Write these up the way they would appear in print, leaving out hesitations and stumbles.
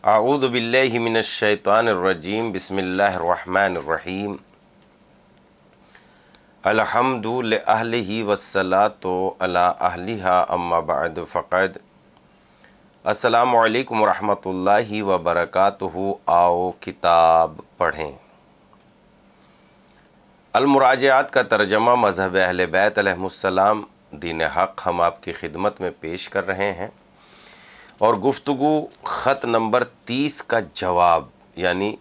اعوذ باللہ من الشیطان الرجیم بسم اللہ الرحمن الرحیم الحمد لأہلہ والصلاۃ علی اہلہا اما بعد فقد السلام علیکم ورحمۃ اللہ وبرکاتہ۔ آؤ کتاب پڑھیں۔ المراجعات کا ترجمہ مذہب اہل بیت علیہم السلام دین حق ہم آپ کی خدمت میں پیش کر رہے ہیں، اور گفتگو خط نمبر 30 کا جواب، یعنی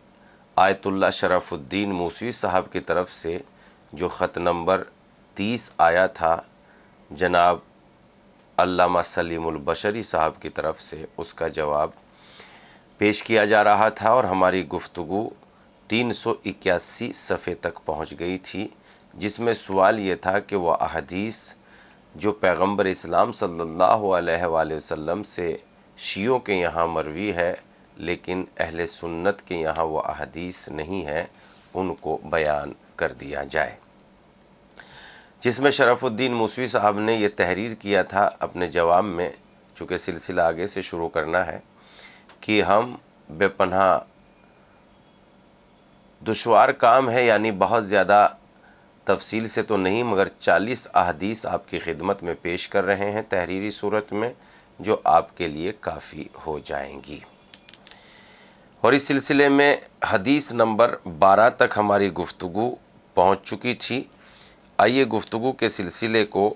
آیت اللہ شرف الدین موسوی صاحب کی طرف سے جو خط نمبر 30 آیا تھا جناب علامہ سلیم البشری صاحب کی طرف سے، اس کا جواب پیش کیا جا رہا تھا، اور ہماری گفتگو 381 صفحے تک پہنچ گئی تھی، جس میں سوال یہ تھا کہ وہ احادیث جو پیغمبر اسلام صلی اللہ علیہ وآلہ وسلم سے شیعوں کے یہاں مروی ہے لیکن اہل سنت کے یہاں وہ احادیث نہیں ہے، ان کو بیان کر دیا جائے، جس میں شرف الدین موسوی صاحب نے یہ تحریر کیا تھا اپنے جواب میں، چونکہ سلسلہ آگے سے شروع کرنا ہے، کہ ہم بے پناہ دشوار کام ہے، یعنی بہت زیادہ تفصیل سے تو نہیں، مگر 40 احادیث آپ کی خدمت میں پیش کر رہے ہیں تحریری صورت میں، جو آپ کے لیے کافی ہو جائیں گی۔ اور اس سلسلے میں حدیث نمبر 12 تک ہماری گفتگو پہنچ چکی تھی۔ آئیے گفتگو کے سلسلے کو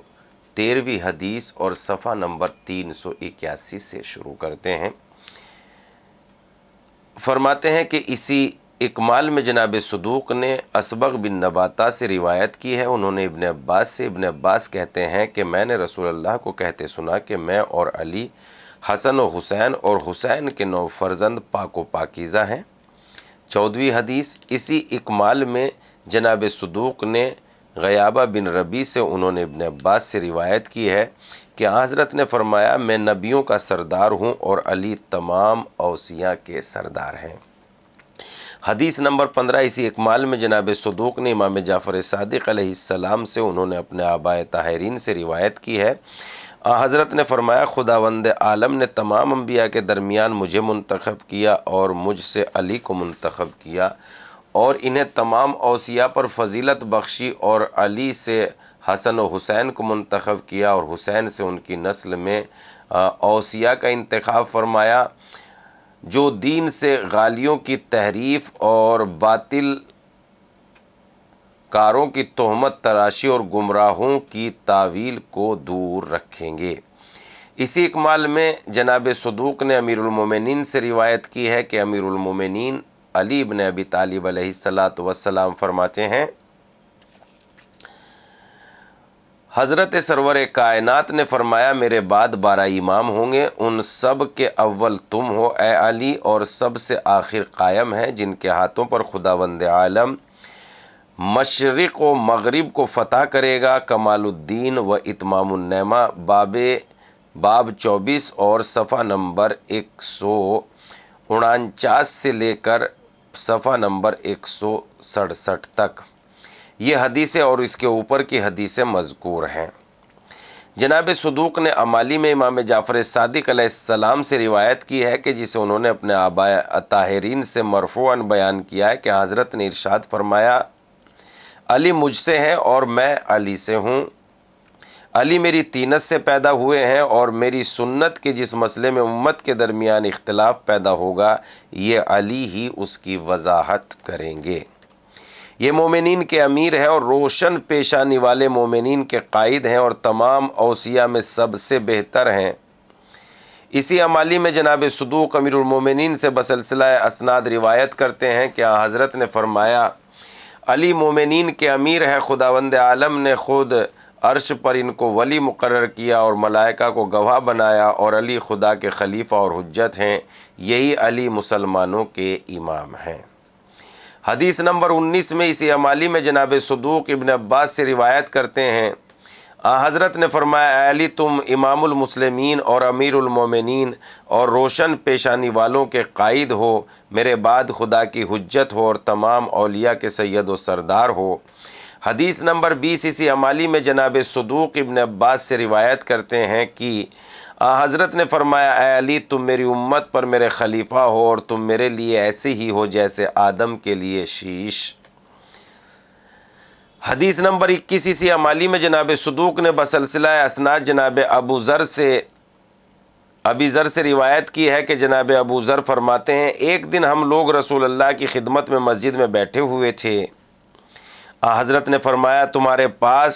13ویں حدیث اور صفحہ نمبر 381 سے شروع کرتے ہیں۔ فرماتے ہیں کہ اسی اکمال میں جناب صدوق نے اسبغ بن نباتہ سے روایت کی ہے، انہوں نے ابن عباس کہتے ہیں کہ میں نے رسول اللہ کو کہتے سنا کہ میں اور علی، حسن و حسین اور حسین کے 9 فرزند پاک و پاکیزہ ہیں۔ 14ویں حدیث اسی اکمال میں جناب صدوق نے غیابہ بن ربیع سے، انہوں نے ابن عباس سے روایت کی ہے کہ حضرت نے فرمایا میں نبیوں کا سردار ہوں اور علی تمام اوصیاء کے سردار ہیں۔ حدیث نمبر 15 اسی اکمال میں جناب صدوق نے امام جعفر صادق علیہ السلام سے، انہوں نے اپنے آبائے طاہرین سے روایت کی ہے، حضرت نے فرمایا خداوند عالم نے تمام انبیاء کے درمیان مجھے منتخب کیا اور مجھ سے علی کو منتخب کیا، اور انہیں تمام اوصیاء پر فضیلت بخشی، اور علی سے حسن و حسین کو منتخب کیا، اور حسین سے ان کی نسل میں اوصیاء کا انتخاب فرمایا جو دین سے غالیوں کی تحریف اور باطل کاروں کی تہمت تراشی اور گمراہوں کی تاویل کو دور رکھیں گے۔ اسی اکمال میں جناب صدوق نے امیر المومنین سے روایت کی ہے کہ امیر المومنین علی بن ابی طالب علیہ السلام فرماتے ہیں حضرت سرور کائنات نے فرمایا میرے بعد 12 امام ہوں گے، ان سب کے اول تم ہو اے علی، اور سب سے آخر قائم ہے جن کے ہاتھوں پر خداوند عالم مشرق و مغرب کو فتح کرے گا۔ کمال الدین و اتمام النعمہ باب 24 اور صفحہ نمبر 149 سے لے کر صفحہ نمبر 167 تک یہ حدیثیں اور اس کے اوپر کی حدیثیں مذکور ہیں۔ جناب صدوق نے امالی میں امام جعفر صادق علیہ السلام سے روایت کی ہے کہ جسے انہوں نے اپنے آباء طاہرین سے مرفوعاً بیان کیا ہے کہ حضرت نے ارشاد فرمایا علی مجھ سے ہیں اور میں علی سے ہوں، علی میری طینت سے پیدا ہوئے ہیں، اور میری سنت کے جس مسئلے میں امت کے درمیان اختلاف پیدا ہوگا یہ علی ہی اس کی وضاحت کریں گے۔ یہ مومنین کے امیر ہیں اور روشن پیشانی والے مومنین کے قائد ہیں، اور تمام اوصیاء میں سب سے بہتر ہیں۔ اسی امالی میں جناب صدوق امیر المومنین سے بسلسلہ اسناد روایت کرتے ہیں کہ حضرت نے فرمایا علی مومنین کے امیر ہے، خداوند عالم نے خود عرش پر ان کو ولی مقرر کیا اور ملائکہ کو گواہ بنایا، اور علی خدا کے خلیفہ اور حجت ہیں، یہی علی مسلمانوں کے امام ہیں۔ حدیث نمبر 19 میں اسی امالی میں جناب صدوق ابن عباس سے روایت کرتے ہیں حضرت نے فرمایا اے علی تم امام المسلمین اور امیر المومنین اور روشن پیشانی والوں کے قائد ہو، میرے بعد خدا کی حجت ہو اور تمام اولیاء کے سید و سردار ہو۔ حدیث نمبر 20 اسی امالی میں جناب صدوق ابن عباس سے روایت کرتے ہیں کہ حضرت نے فرمایا اے علی تم میری امت پر میرے خلیفہ ہو اور تم میرے لیے ایسے ہی ہو جیسے آدم کے لیے شیش۔ حدیث نمبر 21 اسی امالی میں جناب صدوق نے بسلسلہ اسناد جناب ابی ذر سے روایت کی ہے کہ جناب ابو ذر فرماتے ہیں ایک دن ہم لوگ رسول اللہ کی خدمت میں مسجد میں بیٹھے ہوئے تھے، حضرت نے فرمایا تمہارے پاس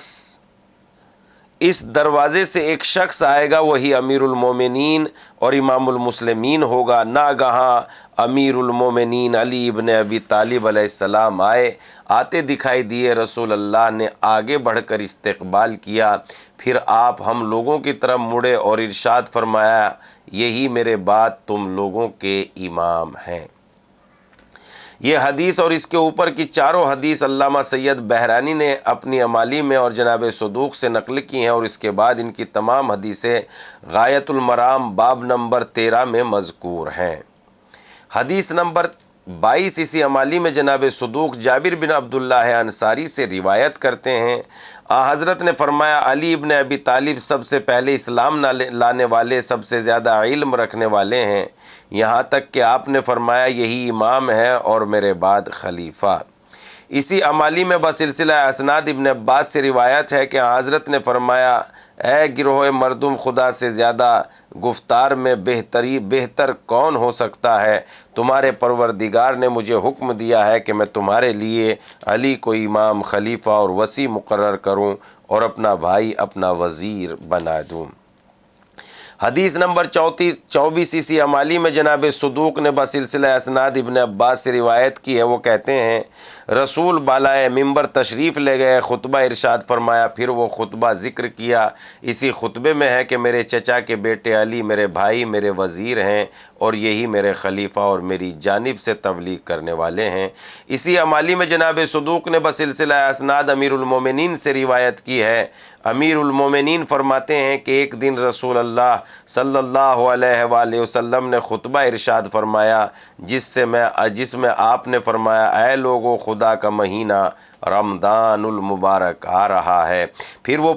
اس دروازے سے ایک شخص آئے گا، وہی امیر المومنین اور امام المسلمین ہوگا۔ ناگہاں امیر المومنین علی ابن ابی طالب علیہ السلام آتے دکھائی دیے۔ رسول اللہ نے آگے بڑھ کر استقبال کیا، پھر آپ ہم لوگوں کی طرف مڑے اور ارشاد فرمایا یہی میرے بعد تم لوگوں کے امام ہیں۔ یہ حدیث اور اس کے اوپر کی چاروں حدیث علامہ سید بحرانی نے اپنی امالی میں اور جناب صدوق سے نقل کی ہیں، اور اس کے بعد ان کی تمام حدیثیں غایۃ المرام باب نمبر 13 میں مذکور ہیں۔ حدیث نمبر 22 اسی امالی میں جناب صدوق جابر بن عبداللہ انصاری سے روایت کرتے ہیں، حضرت نے فرمایا علی ابن ابی طالب سب سے پہلے اسلام لانے والے، سب سے زیادہ علم رکھنے والے ہیں، یہاں تک کہ آپ نے فرمایا یہی امام ہے اور میرے بعد خلیفہ۔ اسی امالی میں بسلسلہ اسناد ابن عباس سے روایت ہے کہ حضرت نے فرمایا اے گروہ مردم خدا سے زیادہ گفتار میں بہتر کون ہو سکتا ہے؟ تمہارے پروردگار نے مجھے حکم دیا ہے کہ میں تمہارے لیے علی کو امام، خلیفہ اور وصی مقرر کروں اور اپنا بھائی اپنا وزیر بنا دوں۔ حدیث نمبر 24 اسی امالی میں جناب صدوق نے بسلسلہ اسناد ابن عباس سے روایت کی ہے، وہ کہتے ہیں رسول بالائے ممبر تشریف لے گئے، خطبہ ارشاد فرمایا، پھر وہ خطبہ ذکر کیا۔ اسی خطبے میں ہے کہ میرے چچا کے بیٹے علی میرے بھائی میرے وزیر ہیں اور یہی میرے خلیفہ اور میری جانب سے تبلیغ کرنے والے ہیں۔ اسی امالی میں جناب صدوق نے بسلسلہ اسناد امیر المومنین سے روایت کی ہے، امیر المومنین فرماتے ہیں کہ ایک دن رسول اللہ صلی اللہ علیہ وآلہ وسلم نے خطبہ ارشاد فرمایا جس میں آپ نے فرمایا اے لوگو خدا کا مہینہ رمضان المبارک آ رہا ہے۔ پھر وہ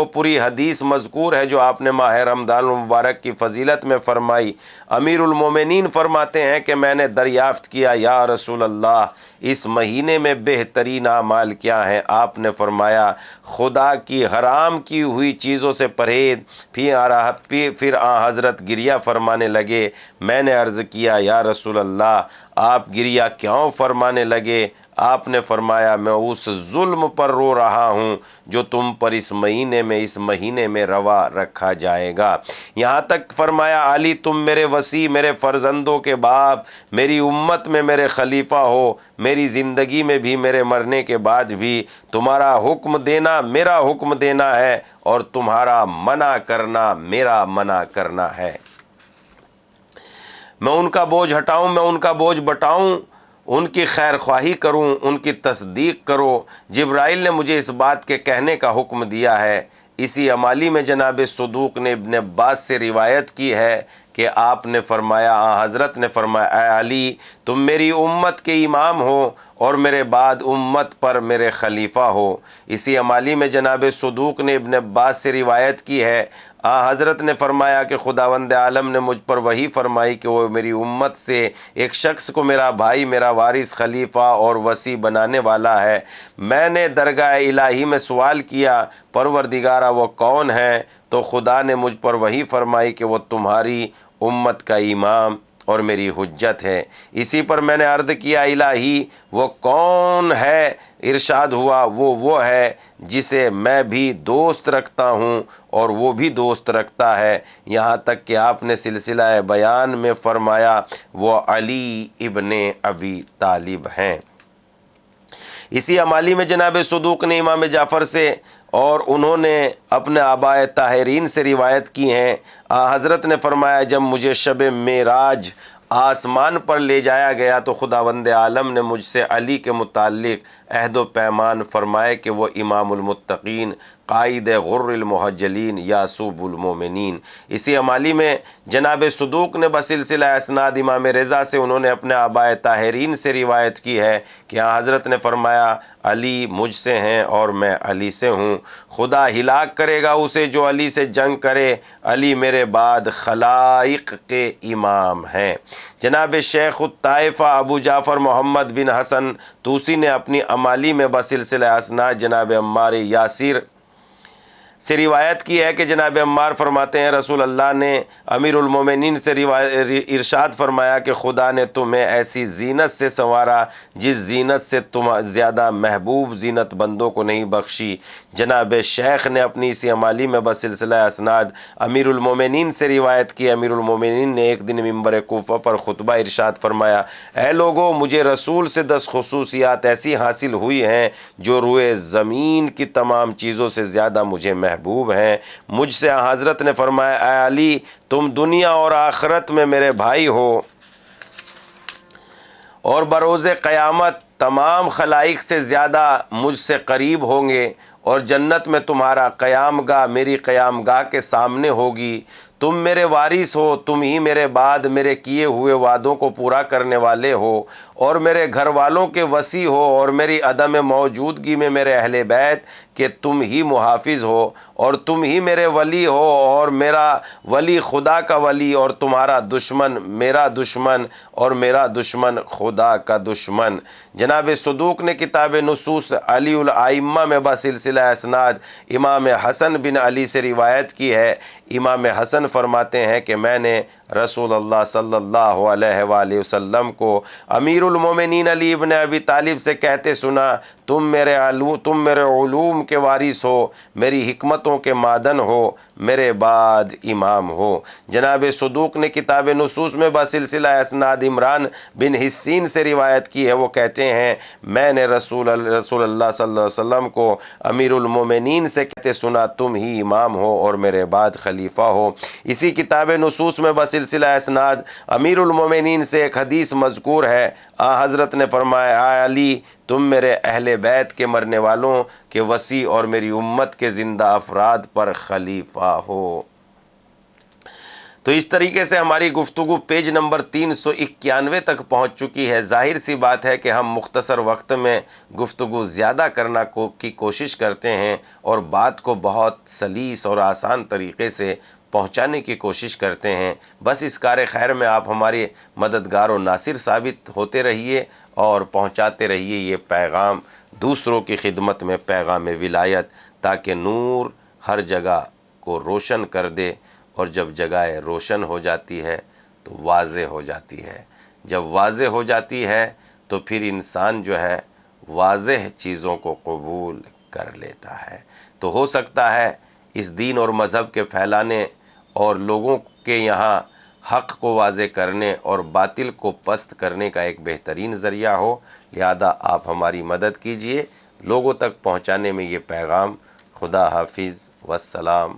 پوری حدیث مذکور ہے جو آپ نے ماہ رمضان المبارک کی فضیلت میں فرمائی۔ امیر المومنین فرماتے ہیں کہ میں نے دریافت کیا یا رسول اللہ اس مہینے میں بہترین اعمال کیا ہیں؟ آپ نے فرمایا خدا کی حرام کی ہوئی چیزوں سے پرہیز۔ پھر حضرت گریہ فرمانے لگے۔ میں نے عرض کیا یا رسول اللہ آپ گریہ کیوں فرمانے لگے؟ آپ نے فرمایا میں اس ظلم پر رو رہا ہوں جو تم پر اس مہینے میں روا رکھا جائے گا۔ یہاں تک فرمایا علی تم میرے وصی، میرے فرزندوں کے باپ، میری امت میں میرے خلیفہ ہو، میری زندگی میں بھی میرے مرنے کے بعد بھی تمہارا حکم دینا میرا حکم دینا ہے اور تمہارا منع کرنا میرا منع کرنا ہے۔ میں ان کا بوجھ ہٹاؤں، میں ان کا بوجھ بٹاؤں، ان کی خیر خواہی کروں، ان کی تصدیق کرو۔ جبرائیل نے مجھے اس بات کے کہنے کا حکم دیا ہے۔ اسی امالی میں جناب صدوق نے ابن عباس سے روایت کی ہے کہ آپ نے فرمایا حضرت نے فرمایا اے علی تم میری امت کے امام ہو اور میرے بعد امت پر میرے خلیفہ ہو۔ اسی امالی میں جناب صدوق نے ابن عباس سے روایت کی ہے، حضرت نے فرمایا کہ خداوند عالم نے مجھ پر وحی فرمائی کہ وہ میری امت سے ایک شخص کو میرا بھائی، میرا وارث، خلیفہ اور وصی بنانے والا ہے۔ میں نے درگاہ الہی میں سوال کیا پروردگارہ وہ کون ہے؟ تو خدا نے مجھ پر وحی فرمائی کہ وہ تمہاری امت کا امام اور میری حجت ہے۔ اسی پر میں نے عرض کیا الہی وہ کون ہے؟ ارشاد ہوا وہ ہے جسے میں بھی دوست رکھتا ہوں اور وہ بھی دوست رکھتا ہے، یہاں تک کہ آپ نے سلسلہ بیان میں فرمایا وہ علی ابن ابی طالب ہیں۔ اسی امالی میں جناب صدوق نے امام جعفر سے اور انہوں نے اپنے آبائے طاہرین سے روایت کی ہیں، حضرت نے فرمایا جب مجھے شب معراج آسمان پر لے جایا گیا تو خداوند عالم نے مجھ سے علی کے متعلق عہد و پیمان فرمائے کہ وہ امام المتقین، قائد غر المحجلین یاسوب المومنین۔ اسی امالی میں جناب صدوق نے بسلسلہ اسناد امام رضا سے انہوں نے اپنے آبائے طاہرین سے روایت کی ہے کہ حضرت نے فرمایا علی مجھ سے ہیں اور میں علی سے ہوں، خدا ہلاک کرے گا اسے جو علی سے جنگ کرے، علی میرے بعد خلائق کے امام ہیں۔ جناب شیخ الطائفہ ابو جعفر محمد بن حسن طوسی نے اپنی امالی میں بسلسلہ اسناد جناب عمار یاسر سے روایت کی ہے کہ جناب عمار فرماتے ہیں رسول اللہ نے امیر المومنین سے ارشاد فرمایا کہ خدا نے تمہیں ایسی زینت سے سنوارا جس زینت سے تم زیادہ محبوب زینت بندوں کو نہیں بخشی۔ جناب شیخ نے اپنی اسی امالی میں بسلسلہ اسناد امیر المومنین سے روایت کی، امیر المومنین نے ایک دن منبر کوفہ پر خطبہ ارشاد فرمایا، اے لوگو مجھے رسول سے 10 خصوصیات ایسی حاصل ہوئی ہیں جو روئے زمین کی تمام چیزوں سے زیادہ مجھے محبوب ہیں۔ مجھ سے حضرت نے فرمایا اے علی تم دنیا اور آخرت میں میرے بھائی ہو، اور بروز قیامت تمام خلائق سے زیادہ مجھ سے قریب ہوں گے، اور جنت میں تمہارا قیام گاہ میری قیام گاہ کے سامنے ہوگی۔ تم میرے وارث ہو، تم ہی میرے بعد میرے کیے ہوئے وعدوں کو پورا کرنے والے ہو، اور میرے گھر والوں کے وصی ہو، اور میری عدم موجودگی میں میرے اہل بیت کہ تم ہی محافظ ہو، اور تم ہی میرے ولی ہو، اور میرا ولی خدا کا ولی، اور تمہارا دشمن میرا دشمن، اور میرا دشمن خدا کا دشمن۔ جناب صدوق نے کتاب نصوص علی الائمہ میں بسلسلہ اسناد امام حسن بن علی سے روایت کی ہے۔ امام حسن فرماتے ہیں کہ میں نے رسول اللہ صلی اللہ علیہ وآلہ وسلم کو امیر المومنین علی ابن ابی طالب سے کہتے سنا، تم میرے علوم کے وارث ہو، میری حکمتوں کے معدن ہو، میرے بعد امام ہو۔ جناب صدوق نے کتاب نصوص میں بسلسلہ اسناد عمران بن حسین سے روایت کی ہے، وہ کہتے ہیں میں نے رسول اللہ صلی اللہ علیہ وسلم کو امیر المومنین سے کہتے سنا، تم ہی امام ہو اور میرے بعد خلیفہ ہو۔ اسی کتاب نصوص میں بسلسلہ اسناد امیر المومنین سے ایک حدیث مذکور ہے، حضرت نے فرمایا اے علی تم میرے اہل بیت کے مرنے والوں کے وصی اور میری امت کے زندہ افراد پر خلیفہ ہو۔ تو اس طریقے سے ہماری گفتگو پیج نمبر 391 تک پہنچ چکی ہے۔ ظاہر سی بات ہے کہ ہم مختصر وقت میں گفتگو زیادہ کرنا کی کوشش کرتے ہیں اور بات کو بہت سلیس اور آسان طریقے سے پہنچانے کی کوشش کرتے ہیں۔ بس اس کار خیر میں آپ ہمارے مددگار و ناصر ثابت ہوتے رہیے اور پہنچاتے رہیے یہ پیغام دوسروں کی خدمت میں، پیغام ولایت، تاکہ نور ہر جگہ کو روشن کر دے، اور جب جگہ روشن ہو جاتی ہے تو واضح ہو جاتی ہے۔ جب واضح ہو جاتی ہے تو پھر انسان جو ہے واضح چیزوں کو قبول کر لیتا ہے۔ تو ہو سکتا ہے اس دین اور مذہب کے پھیلانے اور لوگوں کے یہاں حق کو واضح کرنے اور باطل کو پست کرنے کا ایک بہترین ذریعہ ہو، لہذا آپ ہماری مدد کیجئے لوگوں تک پہنچانے میں یہ پیغام۔ خدا حافظ والسلام۔